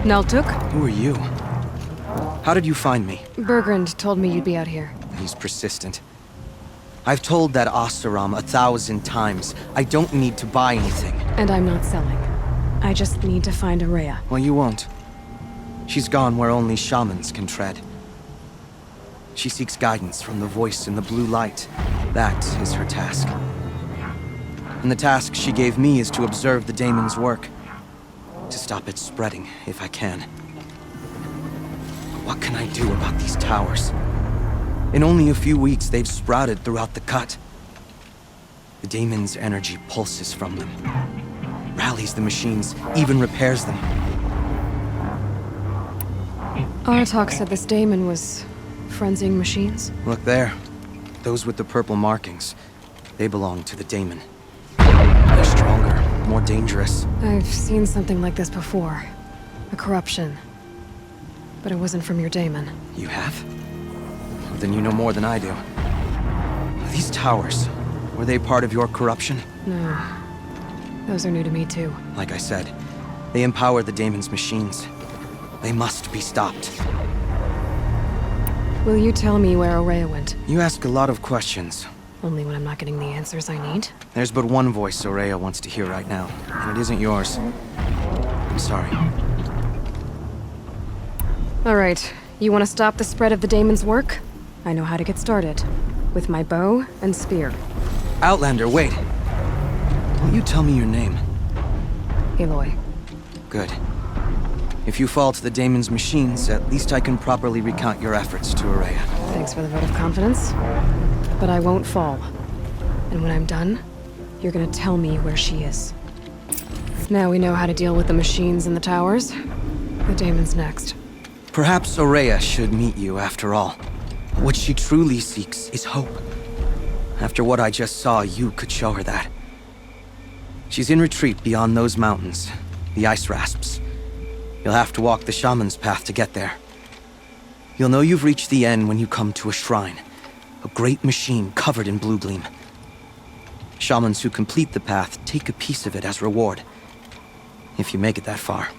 Naltuk? Who are you? How did you find me? Bergrand told me you'd be out here. He's persistent. I've told that Oseram 1,000 times. I don't need to buy anything. And I'm not selling. I just need to find Ourea. Well, you won't. She's gone where only shamans can tread. She seeks guidance from the voice in the blue light. That is her task. And the task she gave me is to observe the Daemon's work. To stop it spreading, if I can. But what can I do about these towers? In only a few weeks, they've sprouted throughout the cut. The Daemon's energy pulses from them. Rallies the machines, even repairs them. Aratak said this Daemon was frenzying machines. Look there. Those with the purple markings. They belong to the Daemon. They're stronger, more dangerous. I've seen something like this before. A corruption. But it wasn't from your Daemon. You have? Then you know more than I do. These towers, were they part of your corruption? No. Those are new to me too. Like I said, they empower the Daemon's machines. They must be stopped. Will you tell me where Ourea went? You ask a lot of questions. Only when I'm not getting the answers I need? There's but one voice Ourea wants to hear right now, and it isn't yours. I'm sorry. Alright, you want to stop the spread of the Daemon's work? I know how to get started. With my bow and spear. Outlander, wait! Will you tell me your name? Aloy. Good. If you fall to the Daemon's machines, at least I can properly recount your efforts to Ourea. Thanks for the vote of confidence. But I won't fall. And when I'm done, you're gonna tell me where she is. Now we know how to deal with the machines in the towers. The Daemon's next. Perhaps Ourea should meet you after all. What she truly seeks is hope. After what I just saw, you could show her that. She's in retreat beyond those mountains, the ice rasps. You'll have to walk the shaman's path to get there. You'll know you've reached the end when you come to a shrine. A great machine covered in blue gleam. Shamans who complete the path take a piece of it as reward. If you make it that far,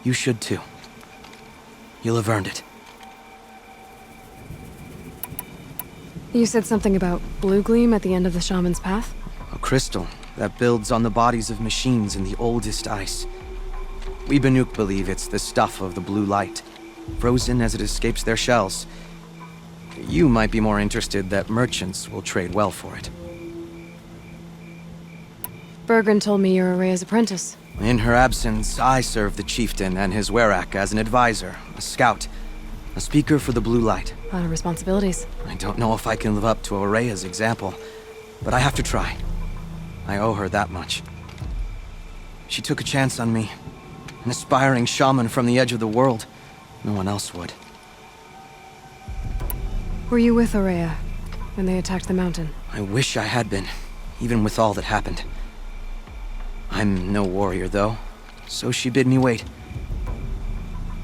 you should too. You'll have earned it. You said something about blue gleam at the end of the shaman's path? A crystal that builds on the bodies of machines in the oldest ice. We Banuk believe it's the stuff of the blue light, frozen as it escapes their shells. You might be more interested that merchants will trade well for it. Bergrand told me you're Ourea's apprentice. In her absence, I serve the chieftain and his werak as an advisor, a scout, a speaker for the blue light. A lot of responsibilities. I don't know if I can live up to Ourea's example, but I have to try. I owe her that much. She took a chance on me, an aspiring shaman from the edge of the world. No one else would. Were you with Ourea when they attacked the mountain? I wish I had been, even with all that happened. I'm no warrior, though, so she bid me wait.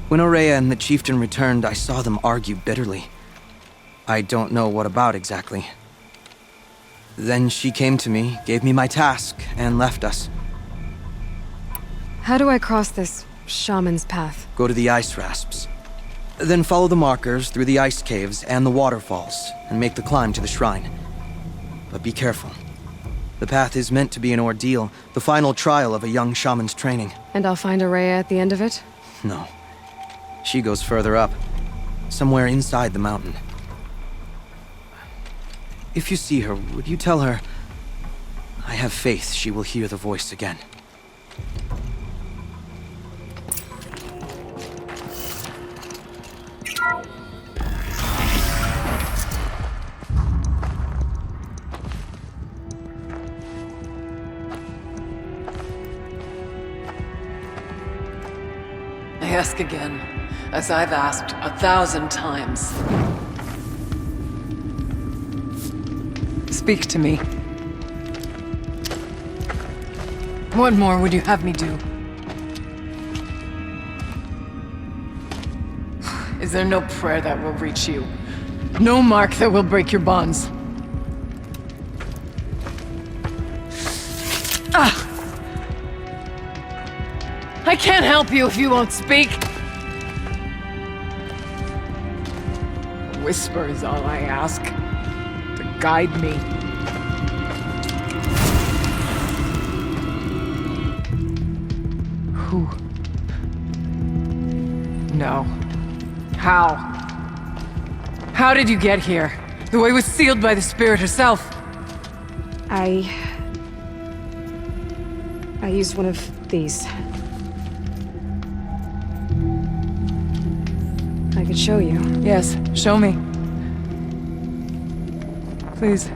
When Ourea and the chieftain returned, I saw them argue bitterly. I don't know what about exactly. Then she came to me, gave me my task, and left us. How do I cross this shaman's path? Go to the ice rasps. Then follow the markers through the ice caves and the waterfalls, and make the climb to the shrine. But be careful. The path is meant to be an ordeal, the final trial of a young shaman's training. And I'll find Ourea at the end of it? No. She goes further up, somewhere inside the mountain. If you see her, would you tell her, I have faith she will hear the voice again. I ask again, as I've asked 1,000 times. Speak to me. What more would you have me do? Is there no prayer that will reach you? No mark that will break your bonds? Ah! I can't help you if you won't speak. A whisper is all I ask. To guide me. Who? No. How? How did you get here? The way was sealed by the spirit herself. I used one of these. I could show you. Yes, show me. Please.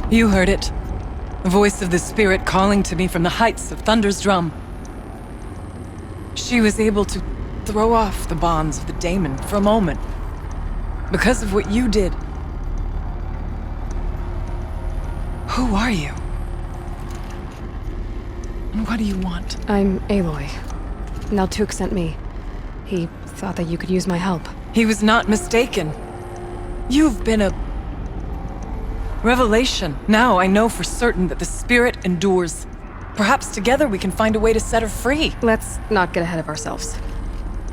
You heard it. The voice of the spirit calling to me from the heights of Thunder's drum. She was able to throw off the bonds of the Daemon for a moment. Because of what you did. Who are you? And what do you want? I'm Aloy. Naltuk sent me. He thought that you could use my help. He was not mistaken. You've been a revelation. Now I know for certain that the spirit endures. Perhaps together we can find a way to set her free. Let's not get ahead of ourselves.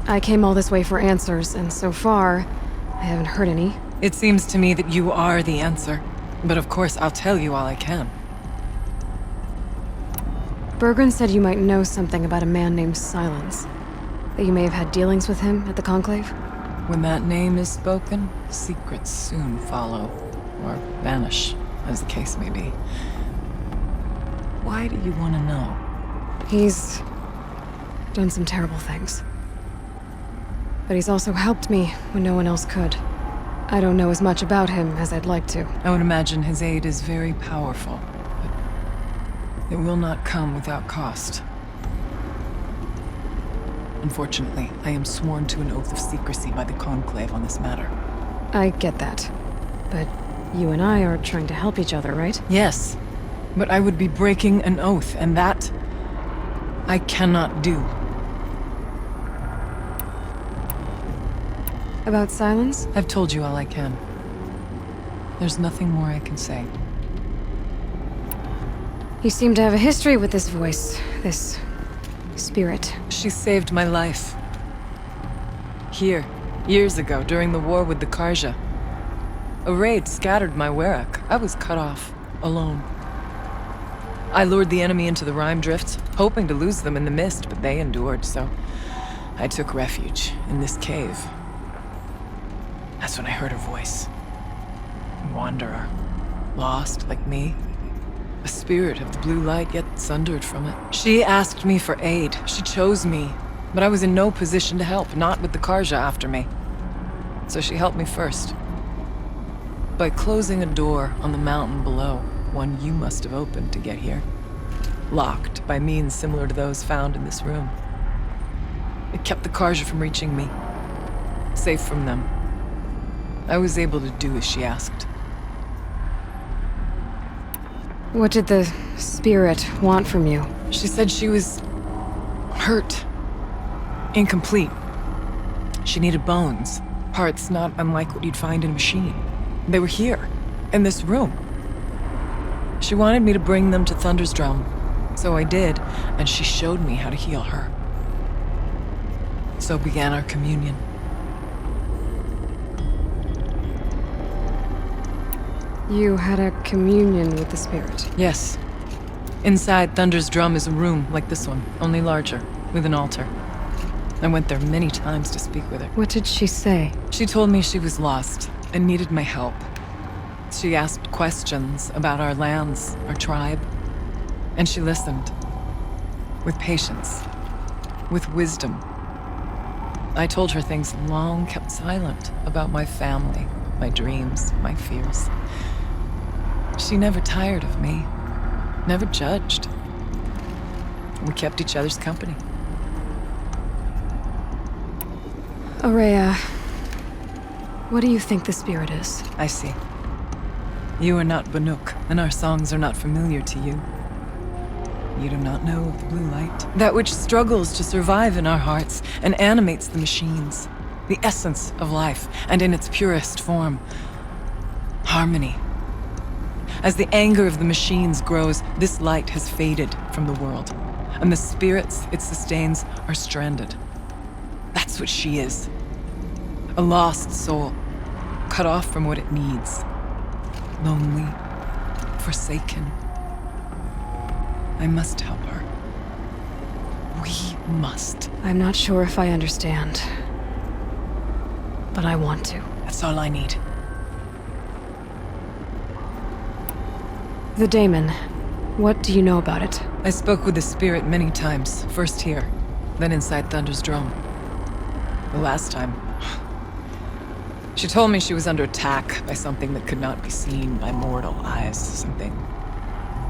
I came all this way for answers, and so far, I haven't heard any. It seems to me that you are the answer. But of course, I'll tell you all I can. Bergren said you might know something about a man named Silence. That you may have had dealings with him at the Conclave? When that name is spoken, secrets soon follow. Or vanish, as the case may be. Why do you want to know? He's done some terrible things. But he's also helped me when no one else could. I don't know as much about him as I'd like to. I would imagine his aid is very powerful, but it will not come without cost. Unfortunately, I am sworn to an oath of secrecy by the Conclave on this matter. I get that. But you and I are trying to help each other, right? Yes, but I would be breaking an oath, and that I cannot do. About Silence? I've told you all I can. There's nothing more I can say. You seem to have a history with this voice, this spirit. She saved my life. Here, years ago, during the war with the Karja. A raid scattered my Werak. I was cut off, alone. I lured the enemy into the Rime Drifts, hoping to lose them in the mist, but they endured, so I took refuge in this cave. That's when I heard her voice. A wanderer. Lost, like me. A spirit of the blue light, yet sundered from it. She asked me for aid. She chose me. But I was in no position to help, not with the Karja after me. So she helped me first. By closing a door on the mountain below, one you must have opened to get here. Locked by means similar to those found in this room. It kept the Karja from reaching me. Safe from them. I was able to do as she asked. What did the spirit want from you? She said she was hurt. Incomplete. She needed bones. Parts not unlike what you'd find in a machine. They were here, in this room. She wanted me to bring them to Thunder's drum. So I did, and she showed me how to heal her. So began our communion. You had a communion with the spirit? Yes. Inside Thunder's drum is a room like this one, only larger, with an altar. I went there many times to speak with her. What did she say? She told me she was lost and needed my help. She asked questions about our lands, our tribe, and she listened. With patience. With wisdom. I told her things long kept silent about my family, my dreams, my fears. She never tired of me, never judged. We kept each other's company. Ourea, what do you think the spirit is? I see. You are not Banuk, and our songs are not familiar to you. You do not know of the blue light. That which struggles to survive in our hearts and animates the machines. the essence of life, and in its purest form, harmony. As the anger of the machines grows, this light has faded from the world, and the spirits it sustains are stranded. That's what she is. A lost soul, cut off from what it needs. Lonely, forsaken. I must help her. We must. I'm not sure if I understand, but I want to. That's all I need. The Daemon. What do you know about it? I spoke with the spirit many times, first here, then inside Thunder's drum. The last time, she told me she was under attack by something that could not be seen by mortal eyes, something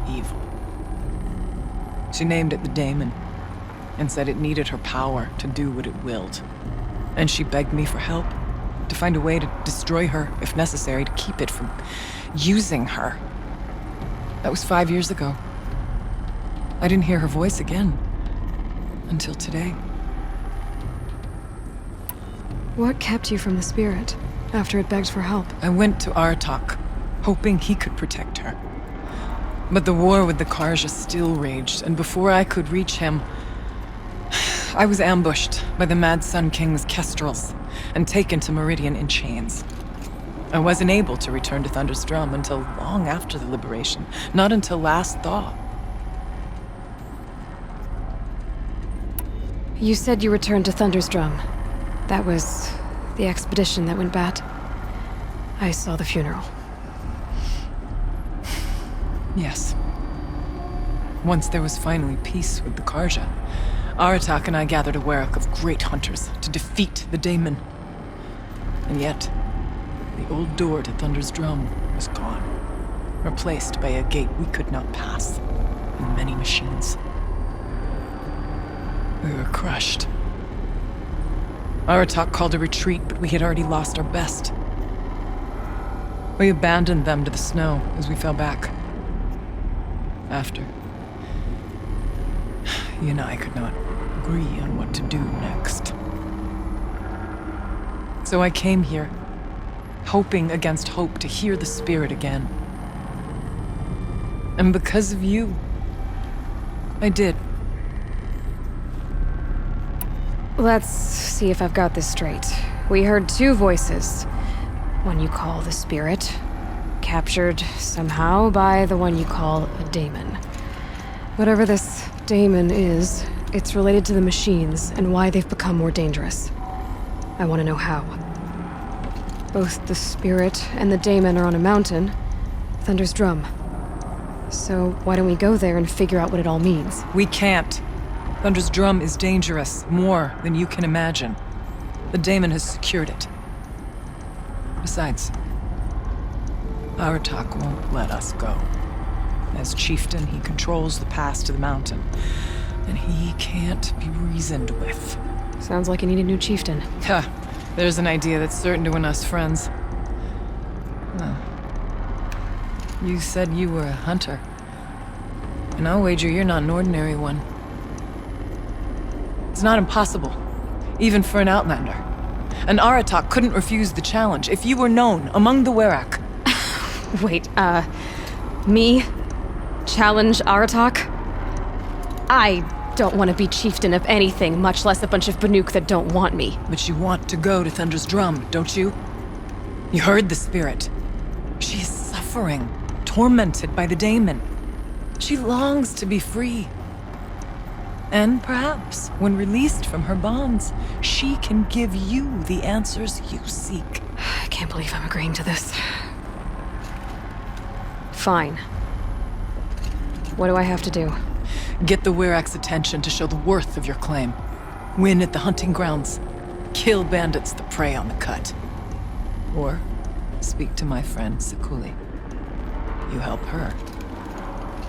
evil. She named it the Daemon, and said it needed her power to do what it willed. And she begged me for help, to find a way to destroy her, if necessary, to keep it from using her. That was 5 years ago. I didn't hear her voice again, until today. What kept you from the spirit, after it begged for help? I went to Artok, hoping he could protect her. But the war with the Karja still raged, and before I could reach him, I was ambushed by the Mad Sun King's kestrels, and taken to Meridian in chains. I wasn't able to return to Thunder's Drum until long after the liberation, not until last thaw. You said you returned to Thunder's Drum. That was the expedition that went bad. I saw the funeral. Yes. Once there was finally peace with the Karja, Aratak and I gathered a werak of great hunters to defeat the Daemon. And yet, the old door to Thunder's Drum was gone, replaced by a gate we could not pass, and many machines. We were crushed. Aratak called a retreat, but we had already lost our best. We abandoned them to the snow as we fell back. After, he and I could not agree on what to do next. So I came here, hoping against hope to hear the spirit again. And because of you, I did. Let's see if I've got this straight. We heard two voices. One you call the spirit, captured somehow by the one you call a daemon. Whatever this daemon is, it's related to the machines and why they've become more dangerous. I want to know how. Both the spirit and the daemon are on a mountain, Thunder's Drum. So why don't we go there and figure out what it all means? We can't. Thunder's Drum is dangerous, more than you can imagine. The Daemon has secured it. Besides, Aratak won't let us go. As chieftain, he controls the pass to the mountain, and he can't be reasoned with. Sounds like you need a new chieftain. Ha! There's an idea that's certain to win us friends. Huh. You said you were a hunter. And I'll wager you're not an ordinary one. It's not impossible, even for an outlander. And Aratak couldn't refuse the challenge if you were known among the werak. Wait, me? Challenge Aratak? I don't want to be chieftain of anything, much less a bunch of Banuk that don't want me. But you want to go to Thunder's Drum, don't you? You heard the spirit. She is suffering, tormented by the Daemon. She longs to be free. And perhaps, when released from her bonds, she can give you the answers you seek. I can't believe I'm agreeing to this. Fine. What do I have to do? Get the werak's attention to show the worth of your claim. Win at the hunting grounds. Kill bandits that prey on the cut. Or speak to my friend Sekuli. You help her,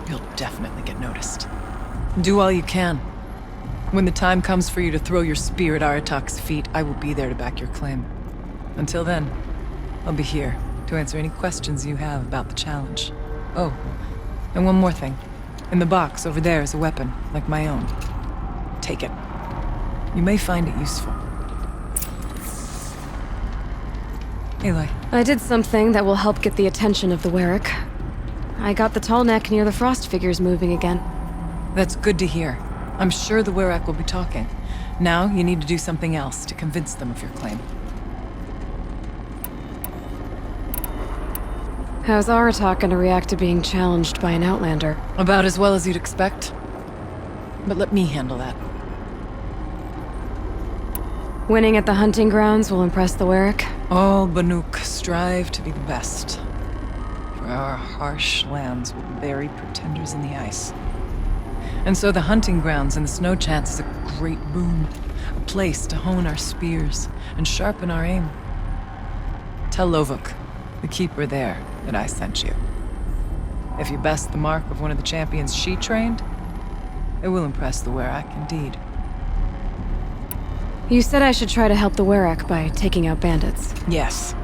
you'll definitely get noticed. Do all you can. When the time comes for you to throw your spear at Aratak's feet, I will be there to back your claim. Until then, I'll be here to answer any questions you have about the challenge. Oh, and one more thing. In the box over there is a weapon, like my own. Take it. You may find it useful. Aloy. I did something that will help get the attention of the Werrick. I got the tall neck near the frost figures moving again. That's good to hear. I'm sure the Werrick will be talking. Now, you need to do something else to convince them of your claim. How's Aratak gonna react to being challenged by an Outlander? About as well as you'd expect. But let me handle that. Winning at the hunting grounds will impress the Werrick? All Banuk strive to be the best. For our harsh lands will bury pretenders in the ice. And so the hunting grounds and the snow chance is a great boon. A place to hone our spears and sharpen our aim. Tell Lovuk, the keeper there, that I sent you. If you best the mark of one of the champions she trained, it will impress the Werrick indeed. You said I should try to help the Werrick by taking out bandits. Yes.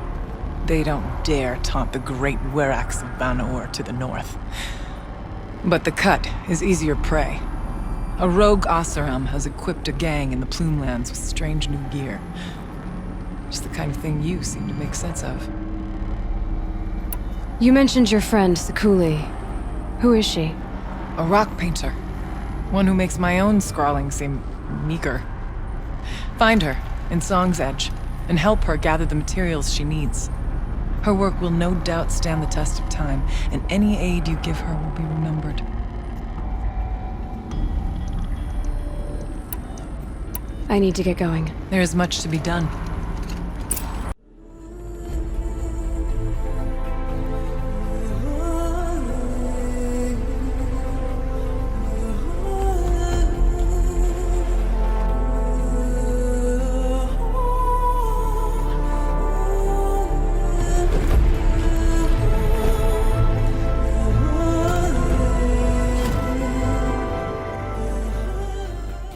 They don't dare taunt the great Werracks of Banuk to the north. But the Cut is easier prey. A rogue Oseram has equipped a gang in the Plumelands with strange new gear. Just the kind of thing you seem to make sense of. You mentioned your friend, Sekuli. Who is she? A rock painter. One who makes my own scrawling seem meager. Find her in Song's Edge and help her gather the materials she needs. Her work will no doubt stand the test of time, and any aid you give her will be remembered. I need to get going. There is much to be done.